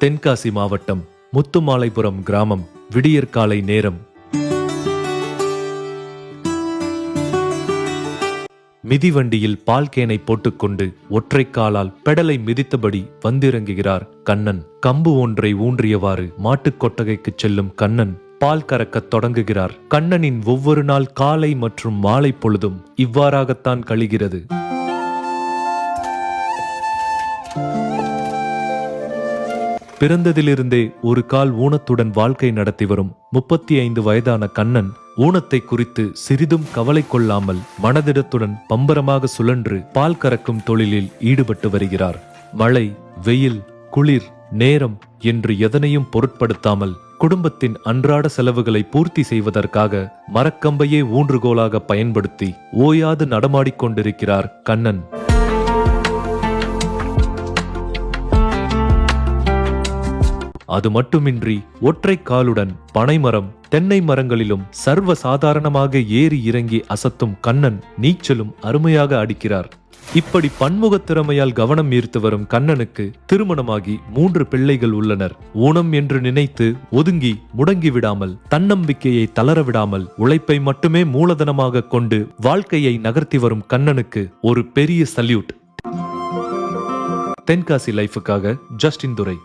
தென்காசி மாவட்டம் முத்துமாலைபுரம் கிராமம். விடியற்காலை நேரம். மிதிவண்டியில் பால் கேனை போட்டுக்கொண்டு ஒற்றை காலால் பெடலை மிதித்தபடி வந்திறங்குகிறார் கண்ணன். கம்பு ஒன்றை ஊன்றியவாறு மாட்டுக் கொட்டகைக்கு செல்லும் கண்ணன் பால் கறக்கத் தொடங்குகிறார். கண்ணனின் ஒவ்வொரு நாள் காலை மற்றும் மாலை பொழுதும் இவ்வாறாகத்தான் கழிகிறது. பிறந்ததிலிருந்தே ஒரு கால் ஊனத்துடன் வாழ்க்கை நடத்தி வரும் 35 வயதான கண்ணன் ஊனத்தை குறித்து சிறிதும் கவலை கொள்ளாமல் மனதிடத்துடன் பம்பரமாக சுழன்று பால் கறக்கும் தொழிலில் ஈடுபட்டு வருகிறார். மழை, வெயில், குளிர், நேரம் என்று எதனையும் பொருட்படுத்தாமல் குடும்பத்தின் அன்றாட செலவுகளை பூர்த்தி செய்வதற்காக மரக்கம்பையே ஊன்றுகோலாக பயன்படுத்தி ஓயாது நடமாடிக்கொண்டிருக்கிறார் கண்ணன். அது மட்டுமின்றி ஒற்றை காலுடன் பனைமரம், தென்னை மரங்களிலும் சர்வ சாதாரணமாக ஏறி இறங்கி அசத்தும் கண்ணன் நீச்சலும் அருமையாக அடிக்கிறார். இப்படி பன்முக திறமையால் கவனம் ஈர்த்து வரும் கண்ணனுக்கு திருமணமாகி 3 பிள்ளைகள் உள்ளனர். ஊனம் என்று நினைத்து ஒதுங்கி முடங்கி விடாமல், தன்னம்பிக்கையை தளர விடாமல், உழைப்பை மட்டுமே மூலதனமாக கொண்டு வாழ்க்கையை நகர்த்தி வரும் கண்ணனுக்கு ஒரு பெரிய சல்யூட். தென்காசி லைஃபுக்காக ஜஸ்டின் துரை.